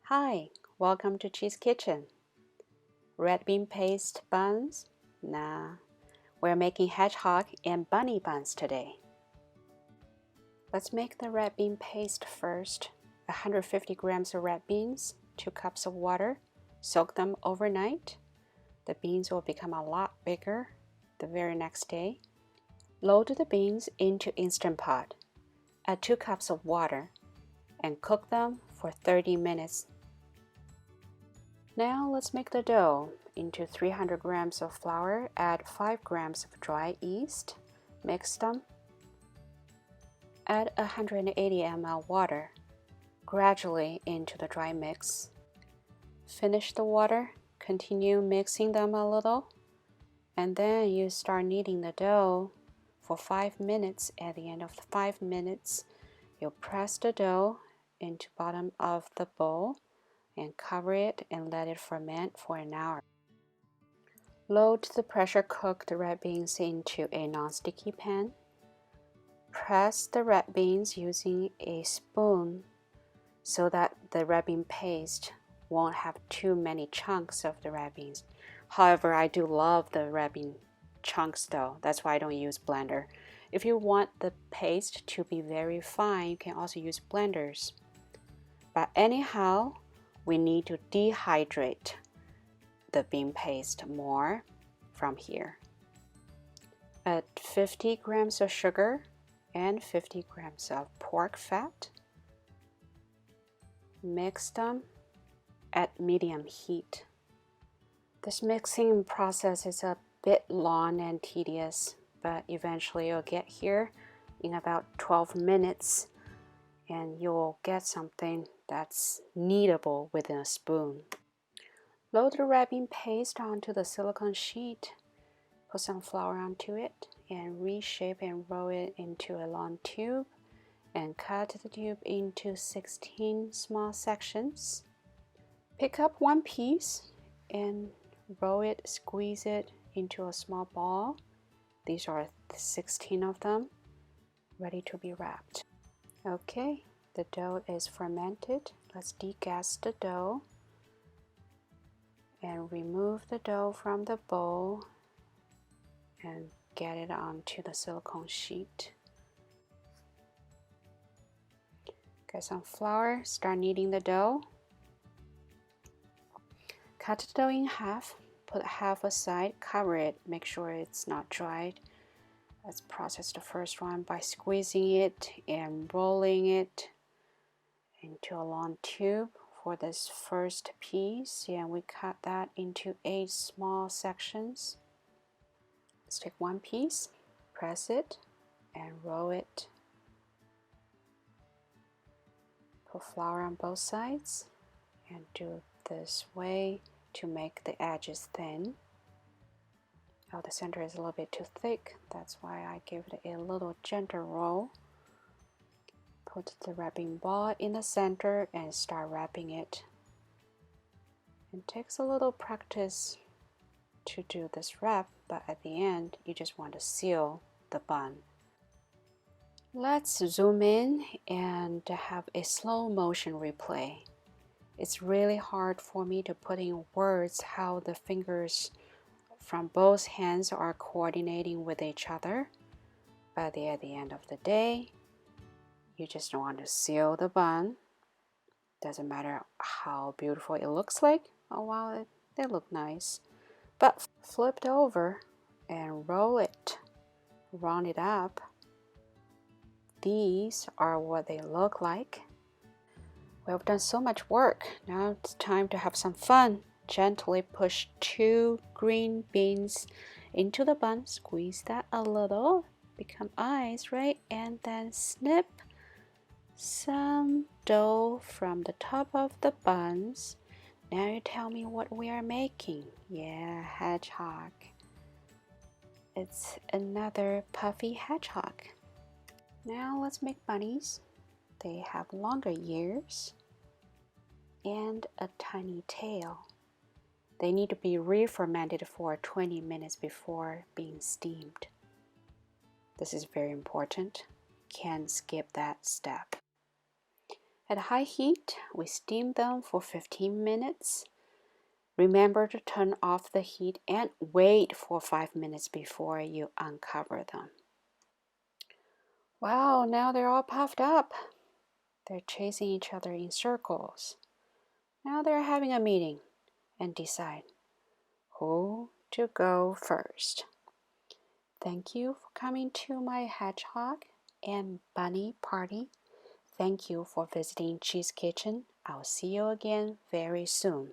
Hi, welcome to Cheese Kitchen. Red bean paste buns? Nah, we're making hedgehog and bunny buns today. Let's make the red bean paste first. 150 grams of red beans, 2 cups of water. Soak them overnight. The beans will become a lot bigger the very next day. Load the beans into Instant Pot. Add 2 cups of water and cook them for 30 minutes. Now let's make the dough. Into 300 grams of flour, add 5 grams of dry yeast. Mix them. Add 180 ml water gradually into the dry mix. Finish the water, continue mixing them a little, and then you start kneading the dough for 5 minutes. At the end of the 5 minutes, you'll press the dough into bottom of the bowl and cover it and let it ferment for an hour. Load the pressure-cooked red beans into a non-sticky pan. Press the red beans using a spoon so that the red bean paste won't have too many chunks of the red beans. However, I do love the red bean chunks though. That's why I don't use blender. If you want the paste to be very fine, you can also use blenders. But anyhow, we need to dehydrate the bean paste more from here. Add 50 grams of sugar and 50 grams of pork fat. Mix them at medium heat. This mixing process is a bit long and tedious, but eventually you'll get here in about 12 minutes and you'll get something that's kneadable with a spoon. Load the red bean paste onto the silicone sheet. Put some flour onto it and reshape and roll it into a long tube and cut the tube into 16 small sections. Pick up one piece and roll it, squeeze it into a small ball. These are 16 of them, ready to be wrapped. Okay, the dough is fermented. Let's degas the dough and remove the dough from the bowl and get it onto the silicone sheet. Get some flour, start kneading the dough. Cut the dough in half, put half aside, cover it, make sure it's not dried. Let's process the first one by squeezing it and rolling it into a long tube for this first piece, and we cut that into 8 small sections. Let's take one piece, press it, and roll it. Put flour on both sides and do this way to make the edges thin. Oh, the center is a little bit too thick. That's why I give it a little gentle roll. Put the wrapping ball in the center and start wrapping it. It takes a little practice to do this wrap, but at the end, you just want to seal the bun. Let's zoom in and have a slow motion replay. It's really hard for me to put in words how the fingers from both hands are coordinating with each other, but at the end of the day, you just want to seal the bun. Doesn't matter how beautiful it looks like. Oh wow, they look nice. But flip it over and roll it, round it up. These are what they look like. We've done so much work. Now it's time to have some fun. Gently push 2 green beans into the bun. Squeeze that a little. Become eyes, right? And then snip some dough from the top of the buns. Now you tell me what we are making. Yeah, hedgehog. It's another puffy hedgehog. Now let's make bunnies. They have longer ears and a tiny tail. They need to be re-fermented for 20 minutes before being steamed. This is very important. Can't skip that step. At high heat, we steam them for 15 minutes. Remember to turn off the heat and wait for 5 minutes before you uncover them. Wow, now they're all puffed up. They're chasing each other in circles. Now they're having a meeting and decide who to go first. Thank you for coming to my Hedgehog and Bunny party. Thank you for visiting Cheese Kitchen. I'll see you again very soon.